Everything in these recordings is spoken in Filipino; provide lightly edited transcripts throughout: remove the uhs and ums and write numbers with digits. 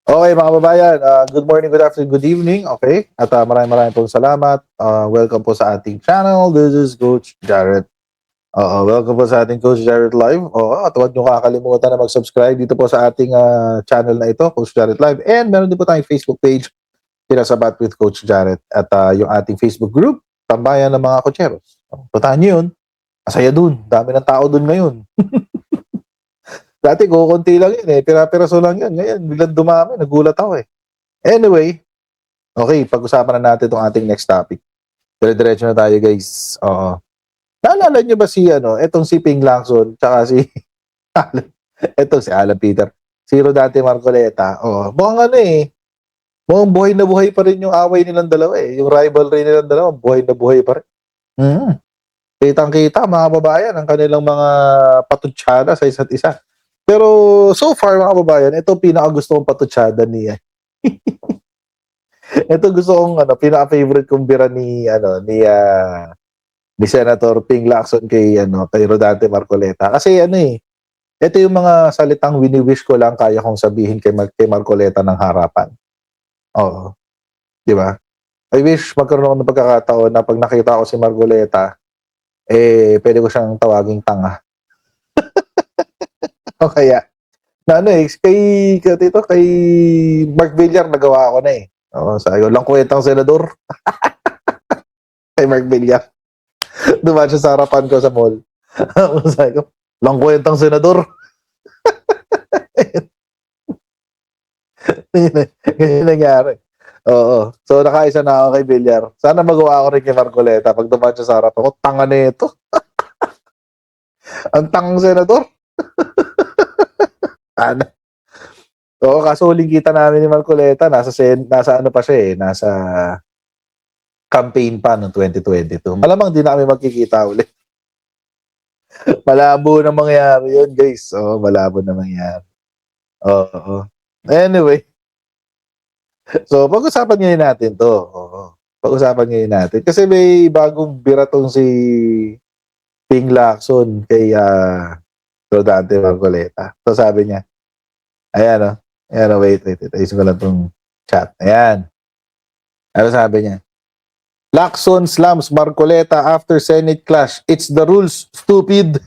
Okay mga kababayan, good morning, good afternoon, good evening. Okay? At maraming pong salamat. Welcome po sa ating channel. This is Coach Jarrett. Welcome po sa ating Coach Jarrett Live. At huwag niyo kakalimutan na mag-subscribe dito po sa ating channel na ito, Coach Jarrett Live. And meron din po tayong Facebook page, Pinasabat with Coach Jarrett. At yung ating Facebook group, Tambayan ng mga Cocheros. Puntahan niyo yun. Masaya dun. Dami ng tao dun ngayon. Dati kukunti lang yun eh. Pira-piraso lang yan. Ngayon, biglang dumami. Nagulat ako eh. Anyway, okay, pag-usapan na natin itong ating next topic. Dire-diretso na tayo, guys. Oo. Naalala niyo ba si, etong si Ping Lacson, tsaka si, etong si Alan Peter, si Rodante Marcoleta. Oo. Mukhang mukhang buhay na buhay pa rin yung away nilang dalawa eh. Yung rivalry nilang dalawa, buhay na buhay pa rin. Kitang-kita, mga babayan, ang kanilang mga patutsada sa isa't isa. Pero so far, mga babayan, ito pinaka-gusto kong patutsada niya. Ito gusto kong pinaka-favorite kong bira ni Senator Ping Lacson kay Rodante Marcoleta. Kasi ito yung mga salitang wini-wish ko lang kaya kong sabihin kay Marcoleta ng harapan. Oo. 'Di ba? I wish magkaroon ako ng pagkakataon na pag nakita ko si Marcoleta, pwede ko siyang tawaging tanga. O kaya kay Mark Villar nagawa ko na eh. Oo, sabi ko lang kwentang senador. Kay Mark Villar. Dumaan siya sa harapan ko sa mall. Sabi ko, lang kwentang senador. Ganyan nangyari. Oo. So, nakaisa na ako kay Villar. Sana magawa ko rin kay Marcoleta pag dumaan siya sa harapan ko. Tanga na ito. Ang tangang senador. Ano? Oo, kaso huling kita namin ni Marcoleta, nasa ano pa siya eh, nasa campaign pa noong 2022. Malamang di na kami magkikita ulit. Malabo na mangyari yun, guys. Oo, malabo na mangyari. Oo. Anyway. So, pag-usapan ngayon natin to. Oo. Pag-usapan ngayon natin. Kasi may bagong bira tong si Ping Lacson kay Rodante Marcoleta. So, sabi niya, ayan o. Ayan o, wait. Ayusin ko lang tong chat. Ayan. Ano sabi niya? Lacson slams Marcoleta after Senate clash. It's the rules, stupid.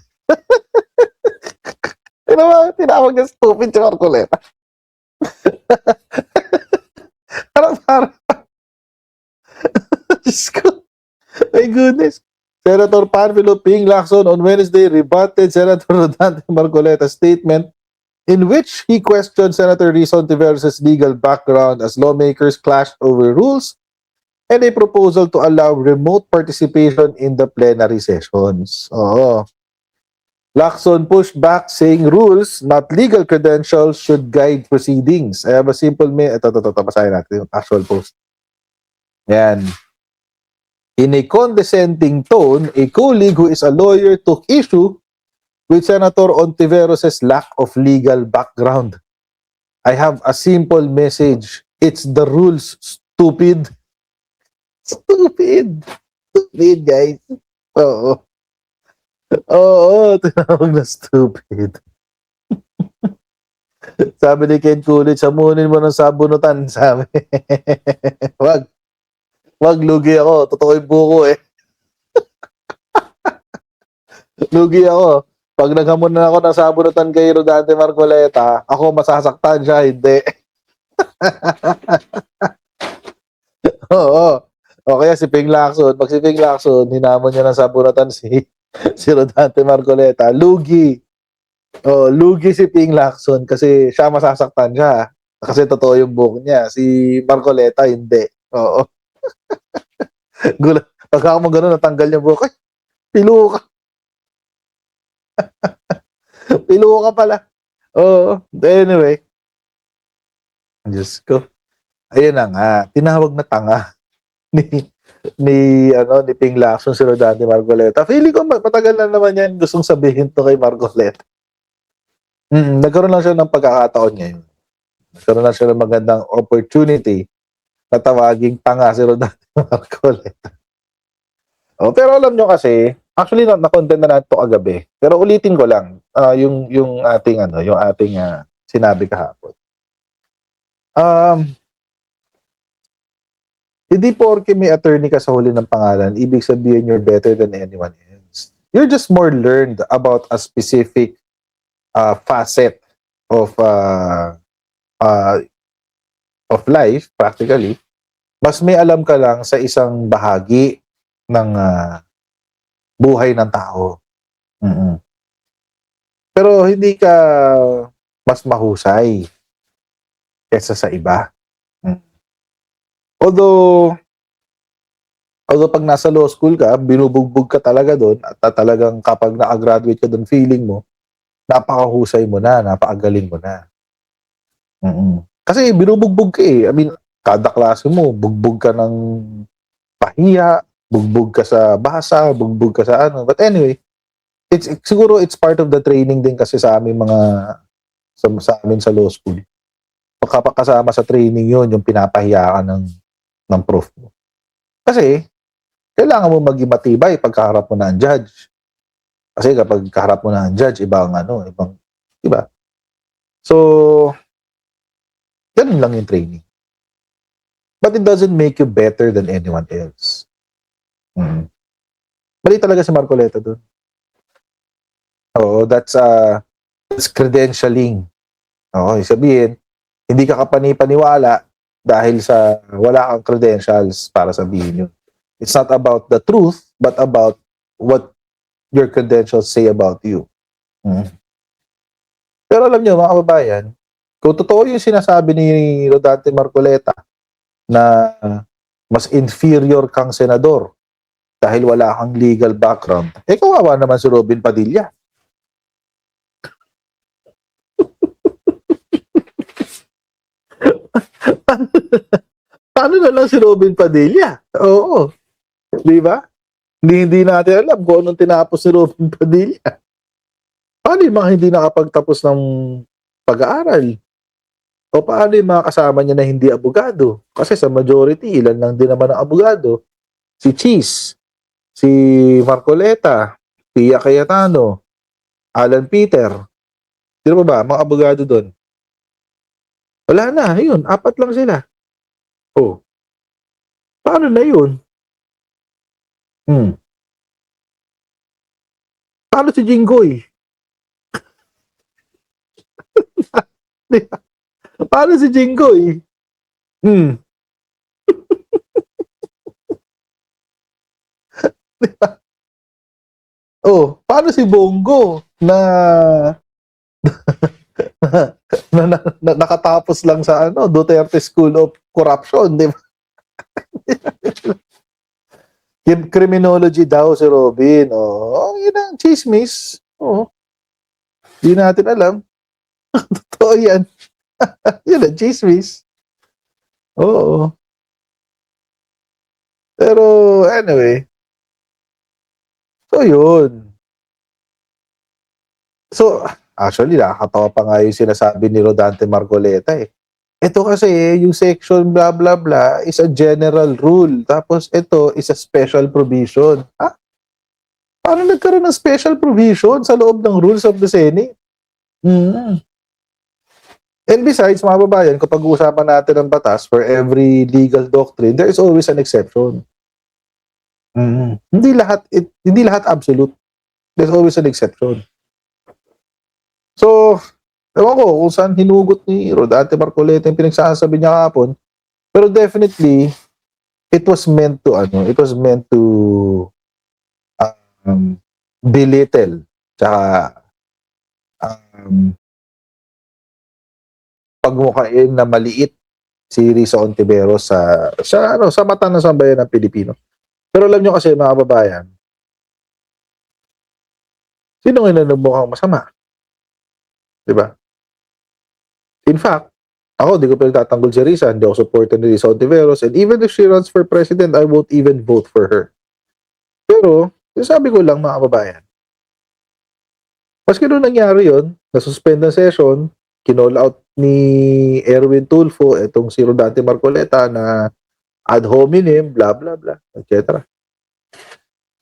Tinawag niya stupid si Marcoleta. Parang. Diyos ko. My goodness. Senator Panfilo Ping Lacson on Wednesday rebutted Senator Rodante Marcoleta's statement in which he questioned Senator Rizon Tiveros' legal background as lawmakers clashed over rules and a proposal to allow remote participation in the plenary sessions. Oo. Lacson pushed back saying rules, not legal credentials, should guide proceedings. I have a simple ito, basahin natin yung actual post. Yan. In a condescending tone, a colleague who is a lawyer took issue with Senator Ontiveros' lack of legal background. I have a simple message. It's the rules, stupid. Stupid, guys. Oo. Oo, tinawag na stupid. Sabi ni Ken Coolidge, samunin mo ng sabunutan, sabi. Wag, lugi ako. Totoo yung buko eh. Lugi ako. Pag naghamon na ako ng sabunutan kay Rodante Marcoleta, ako masasaktan siya, hindi. Oo. O kaya si Ping Lacson, pag si Ping Lacson, hinamon niya ng sabunutan si Rodante Marcoleta, lugi. Lugi si Ping Lacson kasi siya masasaktan siya. Kasi totoo yung buhok niya. Si Marcoleta, hindi. Oo. Gulat. Pag ako mo gano'n, natanggal niya buhok. Ay, pilo ka. Pilo ka pala. Oo. Anyway. Diyos ko. Ayun na nga. Tinawag na tanga ni Ping Lacson si Rodante Marcoleta. Feeling ko matagal na naman yan gustong sabihin to kay Marcoleta. Nagkaroon lang siya ng pagkakataon ngayon. Nagkaroon lang siya ng magandang opportunity na tawaging tanga si Rodante Marcoleta. Pero alam nyo kasi, actually na-content na natin ito kagabi. Pero ulitin ko lang yung ating sinabi kahapon. Um, Hindi porke may attorney ka sa huli ng pangalan, ibig sabihin you're better than anyone else. You're just more learned about a specific facet of uh, of life, practically. Mas may alam ka lang sa isang bahagi ng buhay ng tao. Mm. Pero hindi ka mas mahusay kaysa sa iba. Mm. Although pag nasa law school ka, binubugbog ka talaga doon at talagang kapag naka-graduate ka doon, feeling mo, napakahusay mo na, napakagaling mo na. Kasi binubugbog ka eh. I mean, kada klase mo, bugbog ka ng pahiya, bugbog ka sa basa, bugbog ka sa ano. But anyway, siguro it's part of the training din kasi sa aming mga, sa amin sa law school. Kapag kasama sa training yon yung pinapahiya ka ng prof mo. Kasi, kailangan mo maging matibay pagkaharap mo na ang judge. Kasi kapag kaharap mo na ang judge, ibang, diba? So, ganun lang yung training. But it doesn't make you better than anyone else. Mali talaga si Marcoleta doon. Oo, that's credentialing. Oo, sabihin, hindi ka kapani-paniwala dahil sa wala kang credentials para sabihin yun. It's not about the truth, but about what your credentials say about you. Pero alam nyo, mga kababayan, kung totoo yung sinasabi ni Rodante Marcoleta na mas inferior kang senador dahil wala kang legal background, kawawa naman si Robin Padilla. Paano na lang si Robin Padilla? Oo. Di ba? Hindi natin alam kung anong tinapos ni Robin Padilla. Paano yung mga hindi nakapagtapos ng pag-aaral? O paano yung mga kasama niya na hindi abogado? Kasi sa majority, ilan lang din naman ang abogado. Si Cheese, si Marcoleta, Pia Cayetano, Alan Peter. Sino ba? Mga abogado doon. Wala na. Yun, 4 lang sila. Oh. Paano na yun? Paano si Jinggoy? Paano si Jinggoy? Oh, paano si Bongo na nakatapos lang sa Duterte School of Corruption, di ba? Criminology daw si Robin. Oh, yun ang chismis. Oh. Di natin alam. Totoo yan. Yun ang chismis. Oo. Pero, anyway. So, yun. So, actually, nakakatawa pa nga yung sinasabi ni Rodante Marcoleta eh. Ito kasi, yung section blah blah blah is a general rule. Tapos ito is a special provision. Ha? Paano nagkaroon ng special provision sa loob ng rules of the Senate? And besides, mga babayan, kapag uusapan natin ng batas, for every legal doctrine, there is always an exception. Hindi lahat absolute. There's always an exception. So, ewan ko kung saan hinugot ni Rodante Marcoleta yung pinagsasabi niya kahapon. Pero definitely, it was meant to belittle. Tsaka, pagmukain na maliit si Risa Ontiveros sa mata ng sambayan ng Pilipino. Pero alam nyo kasi, mga kababayan, sino nga mukhang masama? Diba? In fact, ako, di ko pinagtatanggol si Risa. Hindi ako supporter ni Risa Ontiveros. And even if she runs for president, I won't even vote for her. Pero, sabi ko lang, mga kababayan, maski nung nangyari yun, nasuspend ang session, kinall out ni Erwin Tulfo, etong si Rodante Marcoleta na ad hominem, blah, blah, blah, etc.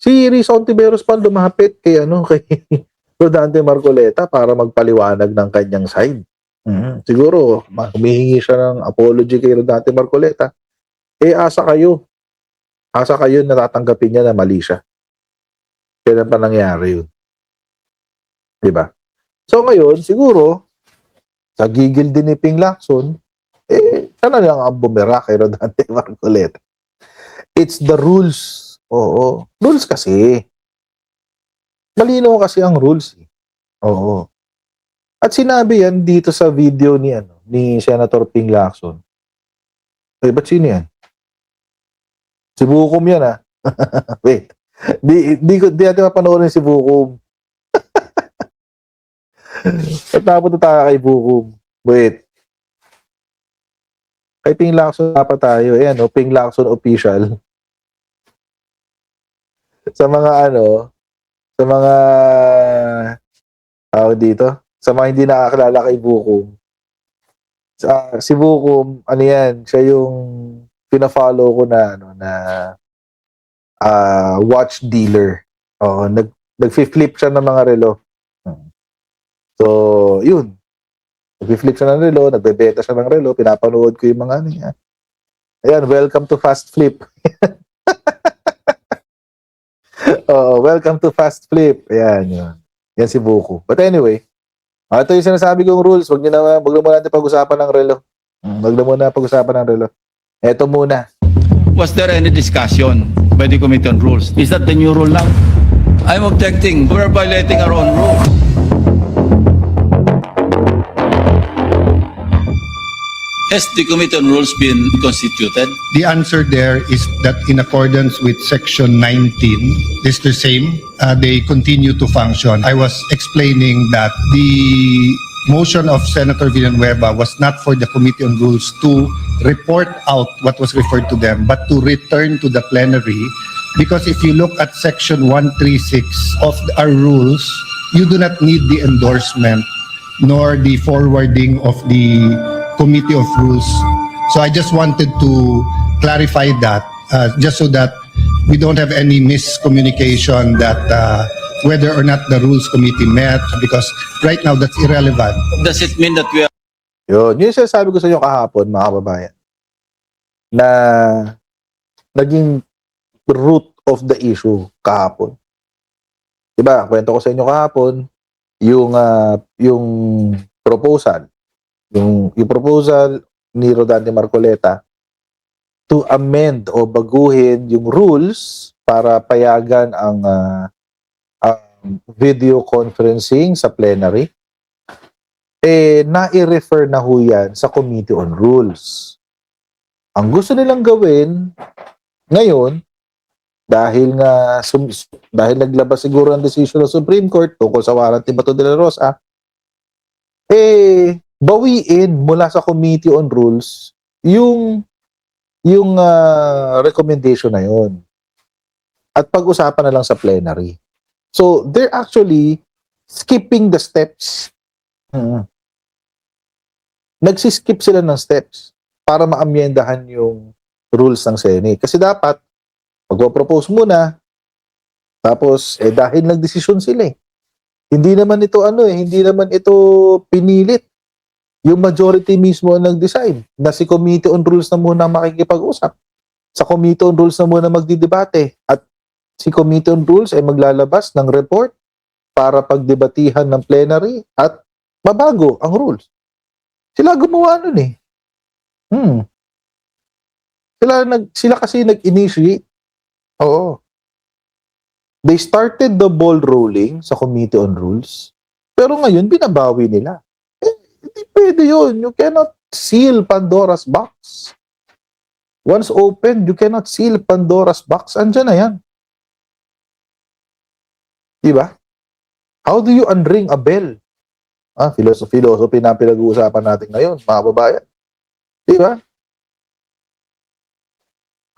Si Risa Ontiveros pa lumapit kay Rodante Marcoleta para magpaliwanag ng kanyang side. Siguro, humihingi siya ng apology kay Rodante Marcoleta. Asa kayo. Asa kayo na tatanggapin niya na mali siya. Kailan pa nangyari yun? Diba? So ngayon, siguro, sa gigil din ni Ping Lacson, siya na lang ang bumira kay Rodante Marcoleta. It's the rules. Oo. Rules kasi. Malinaw kasi ang rules. Oo. At sinabi yan dito sa video ni Senator Ping Lacson. Ba't sino yan? Si Bukom yan Wait. Di natin mapanoorin si Bukom. At napunta tayo kay Bukom. Wait. Kay Ping Lacson dapat tayo. Ayan Ping Lacson official. Sa mga sa mga dito, sa mga hindi nakakilala kay Bukom. Si Bukom, yan, siya yung pina-follow ko na watch dealer. Oo, nag-flip siya ng mga relo. So, yun. Nag-flip siya ng relo, nagbebenta siya ng relo, pinapanood ko yung mga niya. Ayan, welcome to Fast Flip. Welcome to Fast Flip. Ayan, yun. Yan si Buko. But anyway, ito yung sinasabi kong rules. Wag na muna natin pag-usapan ng relo. Wag na muna pag-usapan ng relo. Ito muna. Was there any discussion by the Committee on Rules? Is that the new rule now? I'm objecting. We're violating our own rules. Has the Committee on Rules been constituted? The answer there is that in accordance with Section 19, is the same. They continue to function. I was explaining that the motion of Senator Villanueva was not for the Committee on Rules to report out what was referred to them, but to return to the plenary. Because if you look at Section 136 of our rules, you do not need the endorsement nor the forwarding of the Committee of Rules. So I just wanted to clarify that, just so that we don't have any miscommunication that whether or not the Rules Committee met, because right now that's irrelevant. Does it mean that we are Yun yung sinasabi ko sa inyo kahapon, mga kababayan, na naging root of the issue kahapon. Diba? Kwento ko sa inyo kahapon, yung proposal, yung proposal ni Rodante Marcoleta to amend o baguhin yung rules para payagan ang video conferencing sa plenary, na-i-refer na ho yan sa Committee on Rules. Ang gusto nilang gawin ngayon, dahil naglabas siguro ang decision ng Supreme Court tungkol sa warrant ni Bato de la Rosa, bawiin mula sa Committee on Rules yung recommendation na yun. At pag-usapan na lang sa plenary. So, they're actually skipping the steps. Nagsiskip sila ng steps para maamyendahan yung rules ng Senate. Kasi dapat, magpo-propose muna, tapos, dahil nagdesisyon sila Hindi naman ito pinilit. Yung majority mismo ang nag-decide na si Committee on Rules na muna makikipag-usap. Sa Committee on Rules na muna magdidebate. At si Committee on Rules ay maglalabas ng report para pagdebatihan ng plenary at mabago ang rules. Sila gumawa nun Sila kasi nag-initiate. Oo. They started the ball rolling sa Committee on Rules, pero ngayon binabawi nila. Hindi pwede yun. You cannot seal Pandora's box. Once opened, you cannot seal Pandora's box. Andyan na yan. Diba? How do you unring a bell? Philosophy na pinag-uusapan natin ngayon, mga babayan. Diba?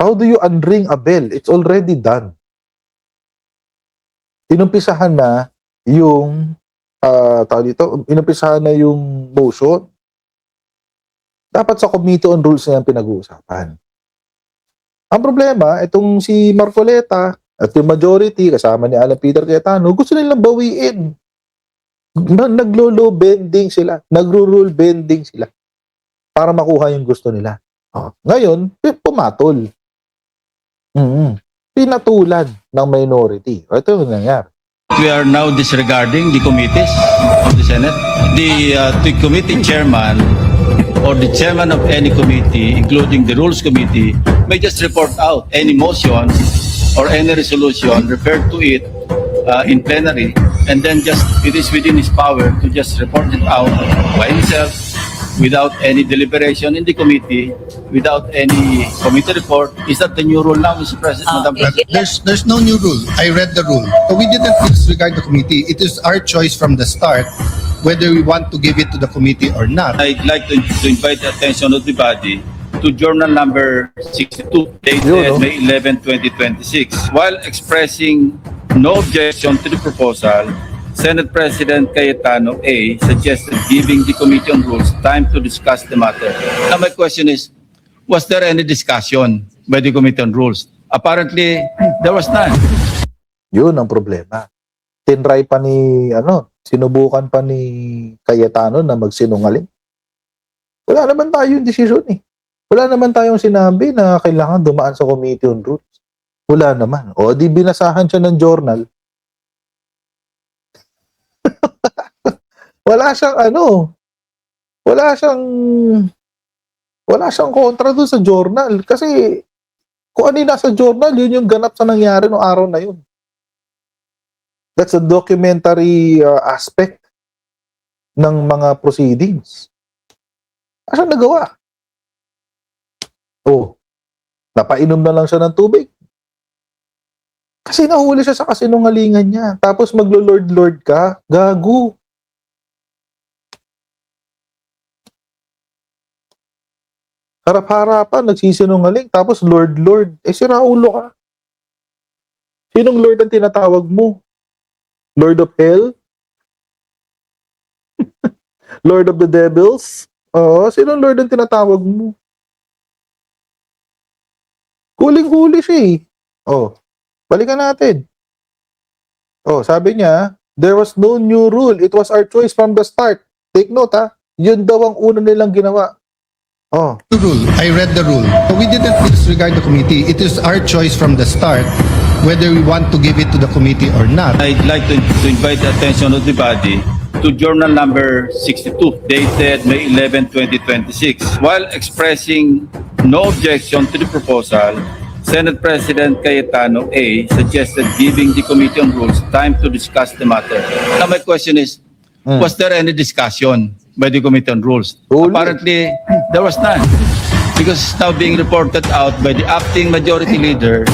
How do you unring a bell? It's already done. Inumpisahan na yung inumpisahan na yung motion. Dapat sa Committee on Rules na yan pinag-uusapan. Ang problema, itong si Marcoleta at yung majority, kasama ni Alan Peter Cayetano, gusto nilang bawiin Naglo-low bending sila. Nagro-rule bending sila para makuha yung gusto nila. Ngayon, pumatol. Pinatulan ng minority. Ito yung nangyari. We are now disregarding the committees of the Senate. The committee chairman or the chairman of any committee, including the Rules Committee, may just report out any motion or any resolution referred to it in plenary, and then just it is within his power to just report it out by himself without any deliberation in the committee, without any committee report. Is that the new rule now, Mr. President, Madam President? There's no new rule. I read the rule. So we didn't disregard the committee. It is our choice from the start whether we want to give it to the committee or not. I'd like to invite the attention of the body to journal number 62, dated Yun, no? May 11, 2026. While expressing no objection to the proposal, Senate President Cayetano A. suggested giving the Committee on Rules time to discuss the matter. Now my question is, was there any discussion by the Committee on Rules? Apparently, there was none. Yun ang problema. Tinry pa ni, sinubukan pa ni Cayetano na magsinungaling. Wala naman tayong desisyon eh. Wala naman tayong sinabi na kailangan dumaan sa Committee on Rules. Wala naman. O di binasahan siya ng journal. Wala siyang kontra doon sa journal. Kasi kung ano yung nasa journal, yun yung ganap sa nangyari noong araw na yun. That's a documentary aspect ng mga proceedings. Ano siyang nagawa? Napainom na lang siya ng tubig. Kasi nahuli siya sa kasinungalingan niya. Tapos maglo-lord-lord ka, gago. Harap-harapan, nagsisinungaling, tapos lord-lord. Sira ulo ka. Sinong lord ang tinatawag mo? Lord of Hell? Lord of the Devils? Sinong lord ang tinatawag mo? Huling-huli siya balikan natin. Sabi niya, there was no new rule. It was our choice from the start. Take note yun daw ang una nilang ginawa. The rule. I read the rule. So we didn't disregard the committee. It is our choice from the start whether we want to give it to the committee or not. I'd like to invite the attention of the body to journal number 62, dated May 11, 2026. While expressing no objection to the proposal, Senate President Cayetano A. suggested giving the Committee on Rules time to discuss the matter. Now my question is, was there any discussion by the Committee on Rules? Apparently, there was none. Because it's now being reported out by the acting majority leader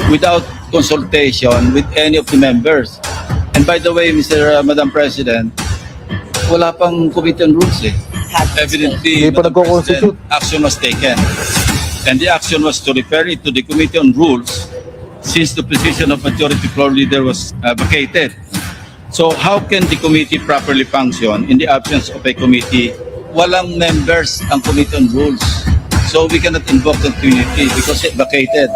without consultation with any of the members. And by the way, Madam President, wala pang Committee on Rules Evidently, Hindi pa Madam nagko-constitute. President, action was taken. And the action was to refer it to the Committee on Rules since the position of majority floor leader was vacated. So how can the committee properly function in the absence of a committee? Walang members ang Committee on Rules. So we cannot invoke the committee because it vacated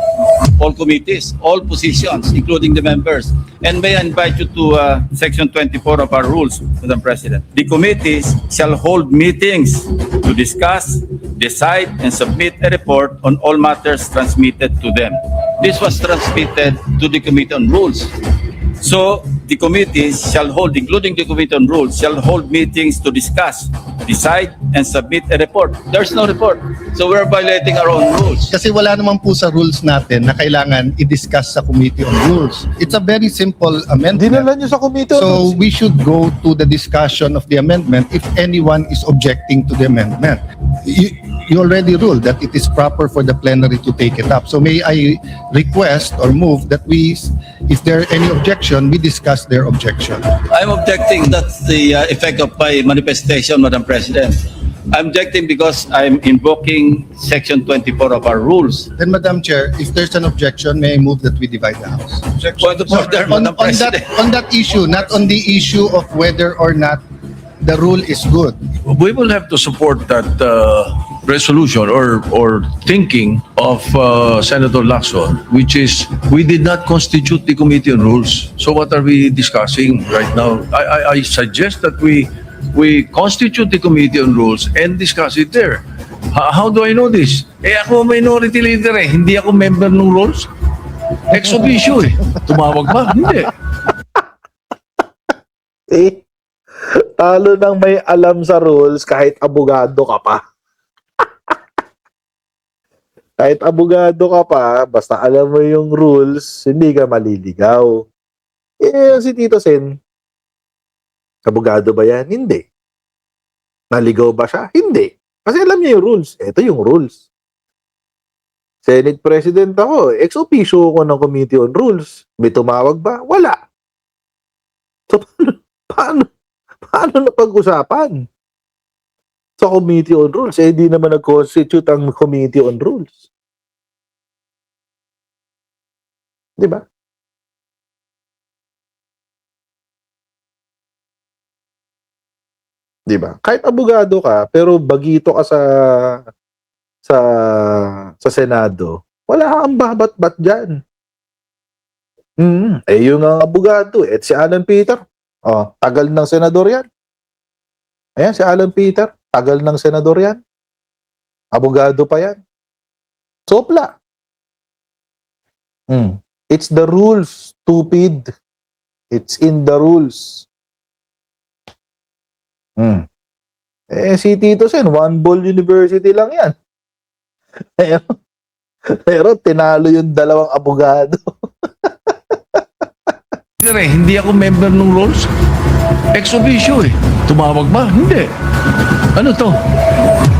all committees, all positions, including the members. And may I invite you to Section 24 of our rules, Madam President. The committees shall hold meetings to discuss, decide, and submit a report on all matters transmitted to them. This was transmitted to the Committee on Rules. So the committees shall hold, including the Committee on Rules, shall hold meetings to discuss, decide, and submit a report. There's no report. So we're violating our own rules. Kasi wala naman po sa rules natin na kailangan i-discuss sa Committee on Rules. It's a very simple amendment. Dinala niyo sa Committee on So Rules. we should go to the discussion of the amendment if anyone is objecting to the amendment. You already ruled that it is proper for the plenary to take it up. So may I request or move that if there are any objection, we discuss their objection. I'm objecting. That's the effect of my manifestation, Madam President. I'm objecting because I'm invoking Section 24 of our rules. Then, Madam Chair, if there's an objection, may I move that we divide the House? Point of order, Madam President. On that issue, not on the issue of whether or not the rule is good. We will have to support that resolution or thinking of Senator Lacson, which is we did not constitute the Committee on Rules. So what are we discussing right now? I suggest that we constitute the Committee on Rules and discuss it there. How do I know this? Ako minority leader hindi ako member ng rules. Ex officio Tumawag ba? Hindi. Eh, talo nang may alam sa rules kahit abogado ka pa. Kahit abogado ka pa, basta alam mo yung rules, hindi ka maliligaw. Eh, si Tito Sen, abogado ba yan? Hindi. Naligaw ba siya? Hindi. Kasi alam niya yung rules. Ito yung rules. Senate President ako. Ex officio ko ng Committee on Rules. May tumawag ba? Wala. So, paano na pag-usapan? Sa Committee on Rules, eh di naman nag-constitute ang Committee on Rules. Di ba? Di ba? Kahit abogado ka, pero bagito ka sa Senado, wala kang babat-bat dyan. Eh, yung abogado, si Alan Peter. Oh, tagal ng senador yan. Ayan, si Alan Peter. Tagal ng senador yan. Abogado pa yan. Sopla. It's the rules, stupid. It's in the rules. Eh, si Tito Sen, one ball university lang yan. Pero tinalo yung dalawang abogado. Hindi ako member ng rules. Ex officio Tumawag ba? Hindi. Ano to?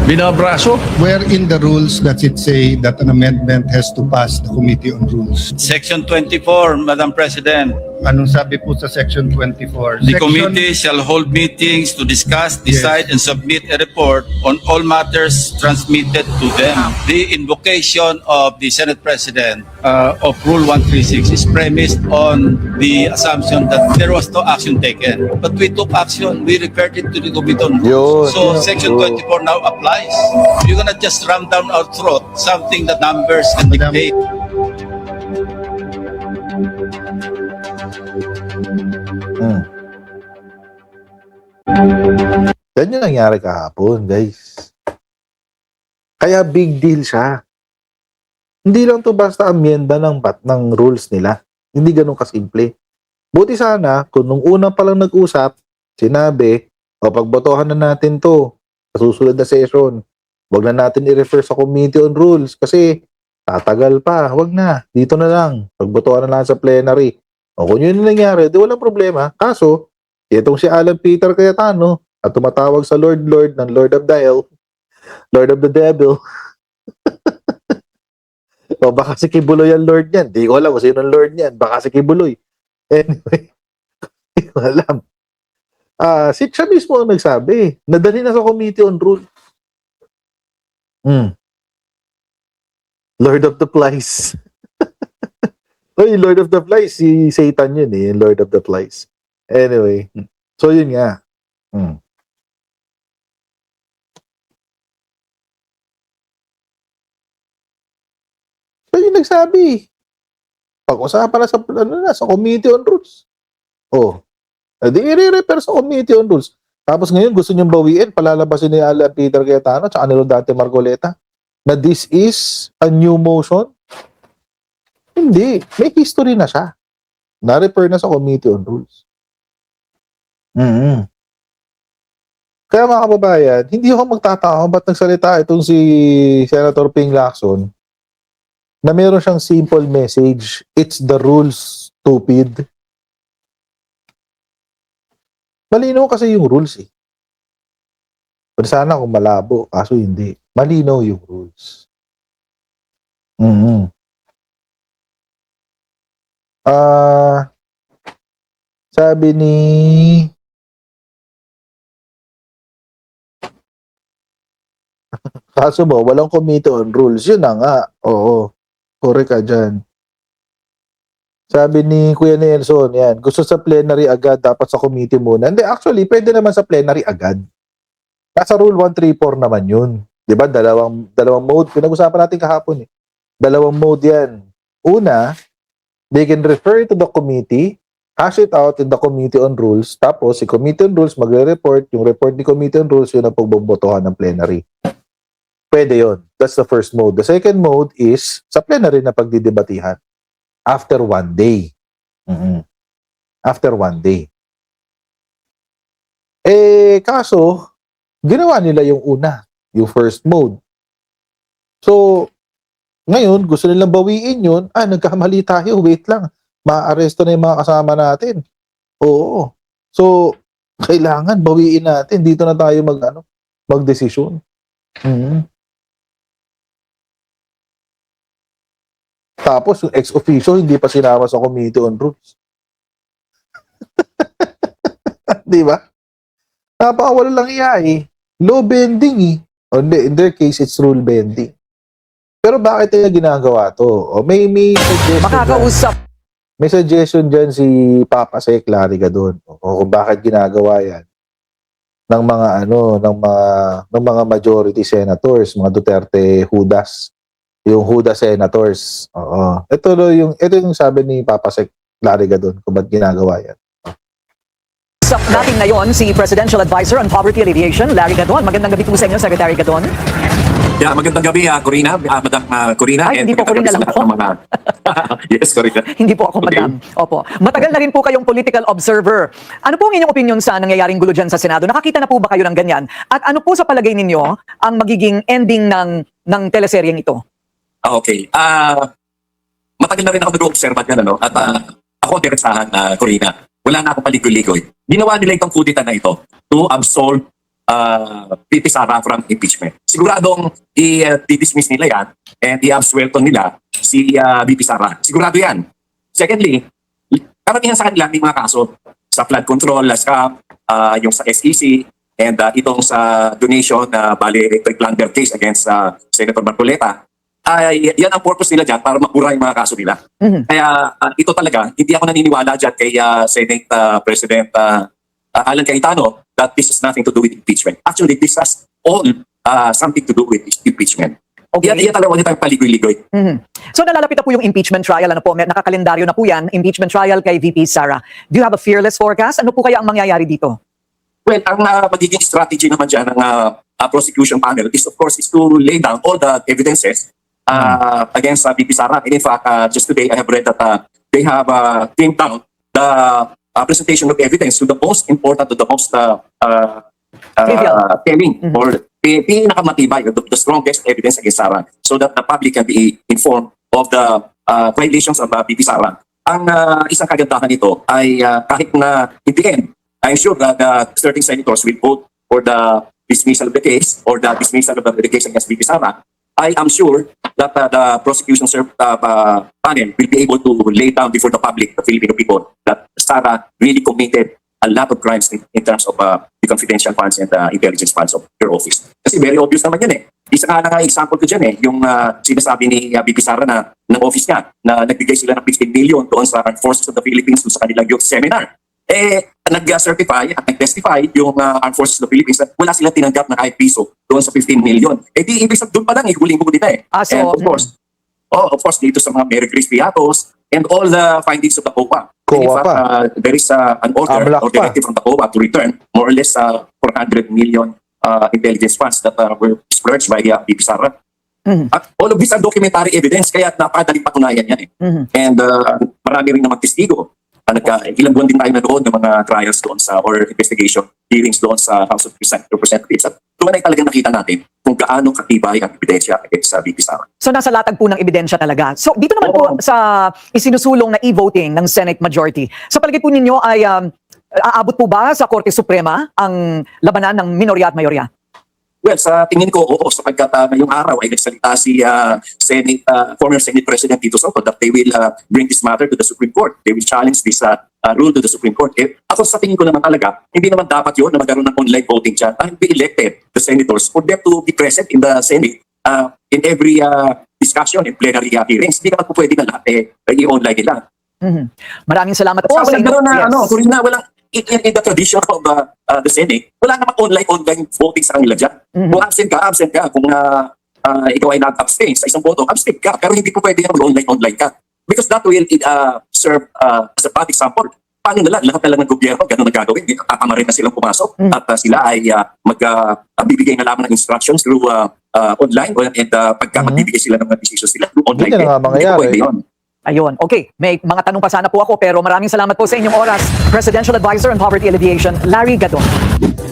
Binabraso? Where in the rules does it say that an amendment has to pass the Committee on Rules? Section 24, Madam President. Anong sabi po sa Section 24? The committee shall hold meetings to discuss, decide, and submit a report on all matters transmitted to them. The invocation of the Senate President of Rule 136 is premised on the assumption that there was no action taken. But we took action. We referred it to the Committee on Rules. So Section 24 now applies. You're gonna just ram down our throat something that numbers can Madam- dictate. Yan yung nangyari kahapon, guys. Kaya big deal siya. Hindi lang to basta amyenda ng rules nila. Hindi ganun kasimple. Buti sana, kung nung una pa lang nag-usap, sinabi, o pagbotohan na natin to sa susunod na session. Huwag na natin i-refer sa Committee on Rules kasi tatagal pa. Huwag na. Dito na lang. Pagbotohan na lang sa plenary. O kung yun yung nangyari, di walang problema. Kaso, itong si Alan Peter Cayetano at tumatawag sa Lord ng Lord of the Hell, Lord of the Devil. O baka si Kibuloy ang Lord niyan. Di ko alam kung sino ang Lord niyan. Baka si Kibuloy. Anyway, di ko alam. Siya mismo ang nagsabi. Nadali na sa Committee on Rules. Lord of the Flies. Oy, Lord of the Flies, si Satan yun eh, Lord of the Flies. Anyway, so yun nga. So yun nagsabi. Pag-usapan na sa Committee on Rules. Oh, di i-refer sa Committee on Rules. Tapos ngayon gusto niyong bawiin, palalabasin ni Alan Peter Cayetano at ni Rodante Marcoleta na this is a new motion. Hindi. May history na siya. Na-refer na sa Committee on Rules. Kaya mga kababayan, hindi ako magtataka kung ba't nagsalita itong si Senator Ping Lacson na meron siyang simple message. It's the rules, stupid. Malinaw kasi yung rules eh. Pero sana kung malabo, kaso hindi. Malinaw yung rules. Sabi ni kaso ba, walang Committee on Rules. Yun na nga. Oo. Correct ka dyan. Sabi ni Kuya Nelson, yan, gusto sa plenary agad, dapat sa committee muna. Hindi, actually, pwede naman sa plenary agad. Nasa Rule 134 naman yun. 'Di ba? Dalawang mode pinag-usapan natin kahapon eh. Dalawang mode 'yan. Una, they can refer to the committee, hash it out in the Committee on Rules, tapos si Committee on Rules magre-report, yung report ni Committee on Rules yun ang pagbobotohan ng plenary. Pwede yon. That's the first mode. The second mode is sa plenary na pagdidebatihan after 1 day. After 1 day. Kaso, ginawa nila yung una, yung first mode. So, ngayon, gusto nilang bawiin yun. Nagkamali tayo, wait lang. Maaresto na yung mga kasama natin. Oo. So, kailangan bawiin natin. Dito na tayo magdesisyon. Tapos, yung ex-officio, hindi pa sinama sa Committee on Rules. Di ba? Napakawala lang iya eh. Law bending eh. O, hindi, in their case, it's rule bending. Pero bakit nila ginagawa to? O, may suggestion Makakausap. may suggestion dyan si Papa Sec Lariga doon. O kung bakit ginagawa yan ng mga majority senators, mga Duterte Judas. Yung Judas senators. Oo. Ito yung sabi ni Papa Sec Lariga doon kung bakit ginagawa yan. Usap natin ngayon si Presidential Advisor on Poverty Alleviation, Larry Gadon. Magandang gabi po sa inyo, Secretary Gadon. Yeah, magandang gabi, Corina, Madam Corina. Ay, hindi po Corina lang po. Yes, Corina. Hindi po ako, Okay. Madam. Opo. Matagal na rin po kayong political observer. Ano po ang inyong opinion sa nangyayaring gulo dyan sa Senado? Nakakita na po ba kayo ng ganyan? At ano po sa palagay ninyo ang magiging ending ng teleseryeng ito? Okay. Matagal na rin ako nag-observe yan, ano? At ako, diretsahan, Corina. Wala na akong paligoy-ligoy. Ginawa nila itong kudita na ito to absolve VP Sara from impeachment. Siguradong i-dismiss nila yan and i-absuelto nila si VP Sara. Sigurado yan. Secondly, karamihan sa kanila may mga kaso sa flood control, LASCAP, yung sa SEC, and itong sa donation na bali plunder case against Senator Marcoleta. Yan ang purpose nila dyan para mapura yung mga kaso nila. Kaya ito talaga, hindi ako naniniwala dyan kay Senate President Alan Cayetano that this has nothing to do with impeachment. Actually, this has all something to do with impeachment. Okay. Yan talaga wala tayong paligoy-ligoy. So nalalapit na po yung impeachment trial. Ano po, nakakalendaryo na po yan, impeachment trial kay VP Sara. Do you have a fearless forecast? Ano po kaya ang mangyayari dito? Well, ang magiging strategy naman dyan ng prosecution panel is of course is to lay down all the evidences against VP Sara. And in fact, just today I have read that they have trimmed down the presentation of evidence to the most important, to the most telling or pinakamatibay, the strongest evidence against Sara so that the public can be informed of the violations of VP Sara. Ang isang kagandahan nito ay kahit na in the end, I'm sure that the certain senators will vote for the dismissal of the case or the dismissal of the case against VP Sara. I am sure that the prosecution panel will be able to lay down before the public, the Filipino people, that Sara really committed a lot of crimes in terms of the confidential funds and intelligence funds of her office. Kasi very obvious naman yan eh. Isa nga lang example ko dyan eh, yung sinasabi ni VP Sara na ng office niya na nagbigay sila ng 15 million doon sa Armed Forces of the Philippines doon sa kanilang youth seminar. Nag-certify at nag-testify yung Armed Forces of the Philippines na wala silang tinanggap na kahit piso doon sa 15 million. Di ibig sabihin doon pa lang huling-huli na eh. So, And of course, dito sa mga Mary Grace Piatos and all the findings of the COA. And in fact, there is an order Ablak or directive from the COA to return more or less 400 million intelligence funds that were splurged by VP Sara. At all of these are documentary evidence kaya napakadaling patunayan yan eh. And marami rin naman testigo. Ilang buwan din tayo nanood ng mga trials doon sa or investigation hearings doon sa House of Representatives. At tunay talaga nakita natin kung gaano katibay ang ebidensya sa VP Sara. So nasa latag po ng ebidensya talaga. So dito naman po sa isinusulong na e-voting ng Senate majority. Sa palagay po ninyo ay aabot po ba sa Korte Suprema ang labanan ng minorya at mayorya? Well, sa tingin ko, oo, sapagkat ngayong araw ay nagsalita si former Senate President Tito Soto that they will bring this matter to the Supreme Court. They will challenge this rule to the Supreme Court. Ako sa tingin ko naman talaga, hindi naman dapat yun na magkaroon ng online voting dyan. And be elected, the senators, for them to be present in the Senate in every discussion and plenary hearings. Hindi naman po pwede na lahat i-online nila. Maraming salamat po Sa sa inyo. na, Yes. Corina, in the tradition of the Senate, wala namang online voting sa kanila dyan. Kung absent ka. Kung ikaw ay nag-abstain sa isang boto, abstain ka. Pero hindi po pwede na mag-online ka. Because that will serve as a bad example. Paano na lahat na lang ng gobyerno, ganun ang gagawin. Tatama rin na silang pumasok at sila ay magbibigay na lamang ng instructions through online and pagka magbibigay sila ng mga decisions nila through online. Hindi na nga Hindi po mangyayari. pwede yun. Ayun. Okay, may mga tanong pa sana po ako pero maraming salamat po sa inyong oras. Presidential Advisor on Poverty Alleviation, Larry Gadon.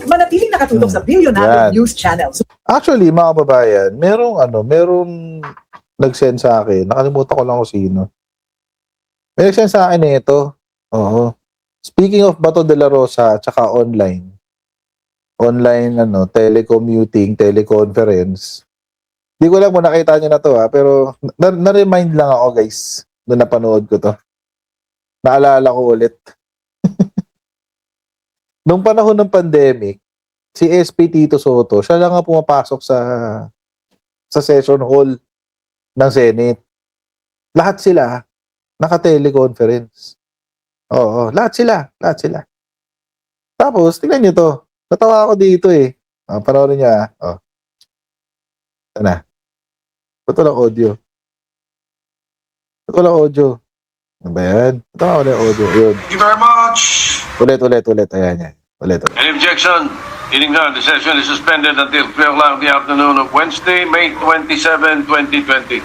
Manatiling nakatutok sa Billionaire Yan. News Channel. Actually, mga kababayan, merong nag-send sa akin. Nakalimutan ko lang kung sino. May nag-send sa akin ito. Oo. Speaking of Bato de la Rosa, tsaka online, telecommuting, teleconference. Di ko lang kung nakita nyo na to pero na-remind lang ako guys, nung napanood ko to. Naalala ko ulit. Nung panahon ng pandemic, si SP Tito Soto, siya lang ang pumapasok sa session hall ng Senate. Lahat sila naka-teleconference. Oo, lahat sila. Tapos, tingnan nyo to. Natawa ako dito panoorin nyo Ito na. Ito lang audio. Ano ba yan? Ito ako na yung audio. Yun. Thank you very much. Ulit. Ayan. Ulit. Any objection? Hearing none, the session is suspended until 12 o'clock in the afternoon of Wednesday, May 27, 2020.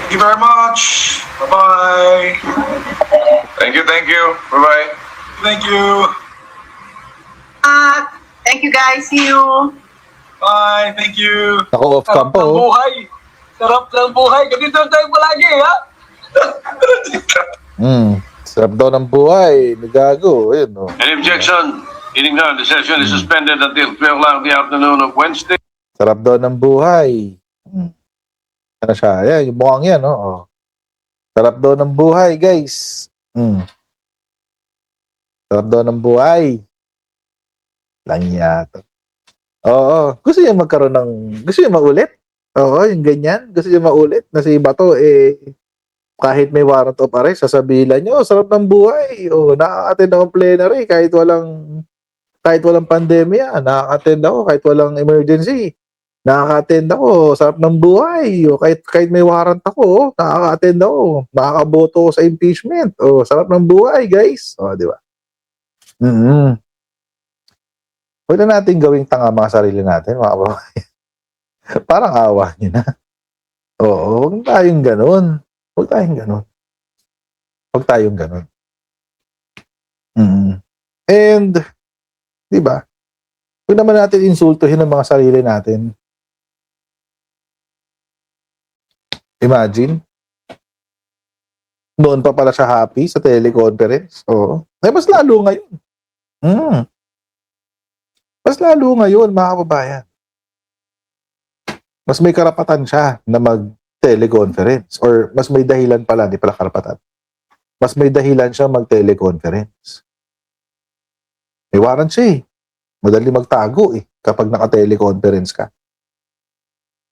Thank you very much. Bye-bye. Thank you. Bye-bye. Thank you. Thank you guys. See you. Bye. Thank you. Naka-off cam Sarap pa ng buhay. Sarap ng buhay. Ganito tayo palagi, ha? Sarap daw ng buhay. Nagago. Ayun, Any objection? Hearing none, the session is suspended until 12 o'clock in the afternoon of Wednesday. Sarap daw ng buhay. Ano siya? Ayan, yung mukhang yan, Sarap daw ng buhay, guys. Sarap daw ng buhay. Lang yata. Oo. Gusto niya maulit? Oo, yung ganyan. Gusto niya maulit na si Bato, kahit may warrant of arrest, sasabihin lang niyo, sarap ng buhay. Nakaka-attend ako ng plenary kahit walang pandemya. Nakaka-attend ako kahit walang emergency. Nakaka-attend ako, sarap ng buhay. Kahit may warrant ako, nakaka-attend ako. Nakakaboto ako sa impeachment. Sarap ng buhay, guys. Di ba? Huwag na natin gawing tanga mga sarili natin, mga kababayan. Parang awa nyo na. Huwag tayong ganun. And, di ba? Huwag naman natin insultuhin ang mga sarili natin. Imagine. Noon pa pala siya happy sa teleconference. Mas lalo ngayon. Mas lalo ngayon, mga kababayan. Mas may karapatan siya na mag-teleconference. Or mas may dahilan pala, di pala karapatan. Mas may dahilan siya mag-teleconference. May warrant siya Madali magtago kapag naka-teleconference ka.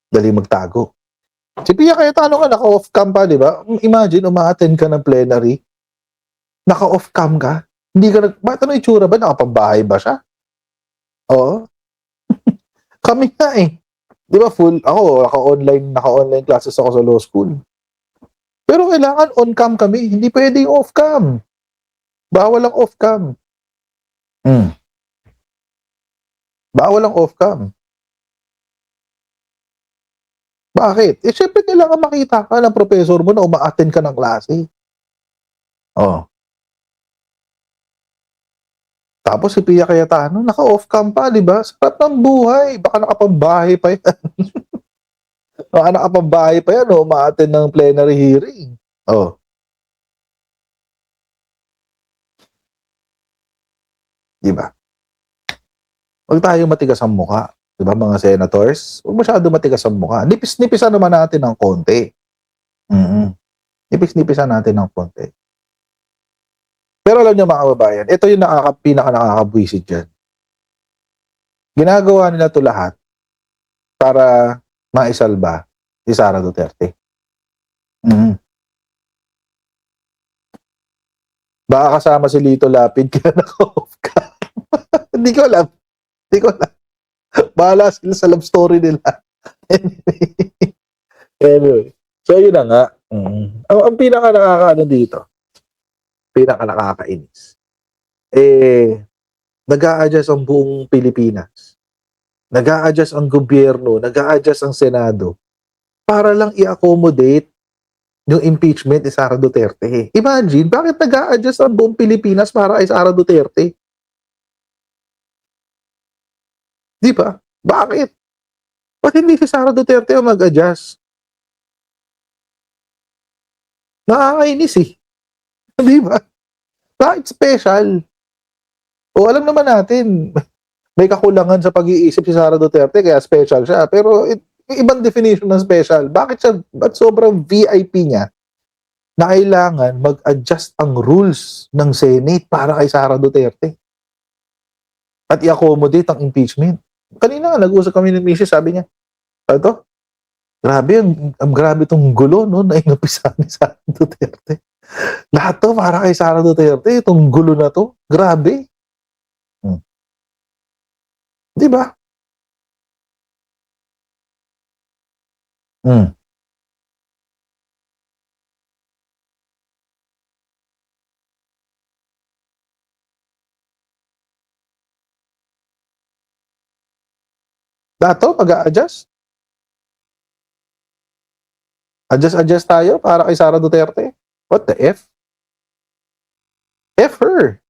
Dali magtago. Si Pia Cayetano ka, naka-off cam pa, di ba? Imagine, uma-attend ka ng plenary. Naka-off cam ka. Hindi ka bakit ano itsura ba? Nakapambahay ba siya? Oo. Kami nga Di ba ako, naka-online classes ako sa law school. Pero kailangan on-cam kami. Hindi pwedeng off-cam. Bawal ang off-cam. Bawal ang off-cam. Bakit? Siyempre kailangan makita ka ng professor mo na uma-attend ka ng klase. Tapos si Pia Cayetano, naka-off-cam pa, di ba? Sarap ng buhay. Baka nakapambahay pa yan. Ma-attend ng plenary hearing. Di ba? Huwag tayo matigas ang mukha. Di ba, mga senators? Huwag masyado matigas ang mukha. Nipis-nipisan naman natin ng konti. Nipis-nipisan natin ng konti. Pero alam niyo mga kababayan, ito yung pinaka-nakakabwisit dyan. Ginagawa nila ito lahat para maisalba si Sara Duterte. Baka kasama si Lito Lapid kaya naka-off ka. Hindi ko alam. Hindi ko alam. Bahala sila sa love story nila. Anyway. So, yun na nga. Ang pinaka nakakaano dito, pinaka nakakainis, nag-a-adjust ang buong Pilipinas. Nag-a-adjust ang gobyerno, nag-a-adjust ang Senado para lang i-accommodate yung impeachment ni Sara Duterte. Imagine, bakit nag-a-adjust ang buong Pilipinas para kay Sara Duterte? Di ba? Bakit? Ba't hindi si Sara Duterte ang mag-adjust? Nakakainis eh. Di ba? Bakit special? O alam naman natin, may kakulangan sa pag-iisip si Sara Duterte kaya special siya. Pero ibang definition ng special. Ba't sobrang VIP niya na kailangan mag-adjust ang rules ng Senate para kay Sara Duterte? At i-accommodate ang impeachment. Kanina nga, nag-usap kami ng Mrs. sabi niya, ito, grabe, grabe itong gulo, no, na inumpisahan ni Sara Duterte. Lahat to para kay Sara Duterte, itong gulo na to, grabe. Di ba? Dato, mag-a-adjust? Adjust tayo para kay Sara Duterte? What the F? F her.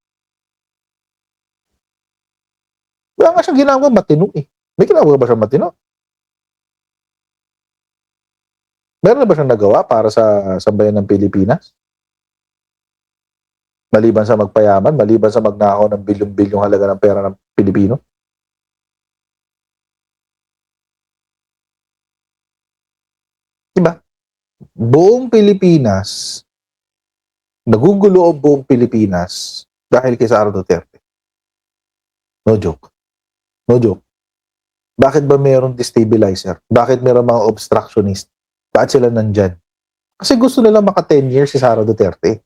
Wala nga siyang ginagawa matino eh. May ginagawa ba siyang matino? Meron na ba siyang nagawa para sa sambayan ng Pilipinas? Maliban sa magpayaman, maliban sa magnakaw ng bilyong-bilyong halaga ng pera ng Pilipino? Diba? Buong Pilipinas, nagugulo ang buong Pilipinas dahil kay Sara Duterte. No joke. No joke. Bakit ba mayroong destabilizer? Bakit mayroong mga obstructionist? Bakit sila nandyan? Kasi gusto nila maka 10 years si Sara Duterte.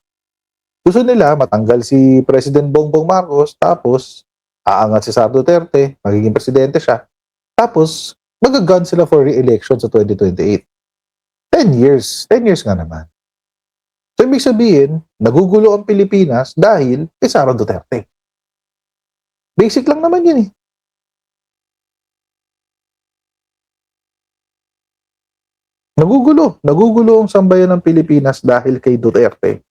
Gusto nila matanggal si President Bongbong Marcos, tapos aangat si Sara Duterte, magiging presidente siya. Tapos, mag-gun sila for re-election sa 2028. 10 years. 10 years nga naman. So, ibig sabihin, nagugulo ang Pilipinas dahil kay Sara Duterte. Basic lang naman yun eh. Nagugulo ang sambayan ng Pilipinas dahil kay Duterte.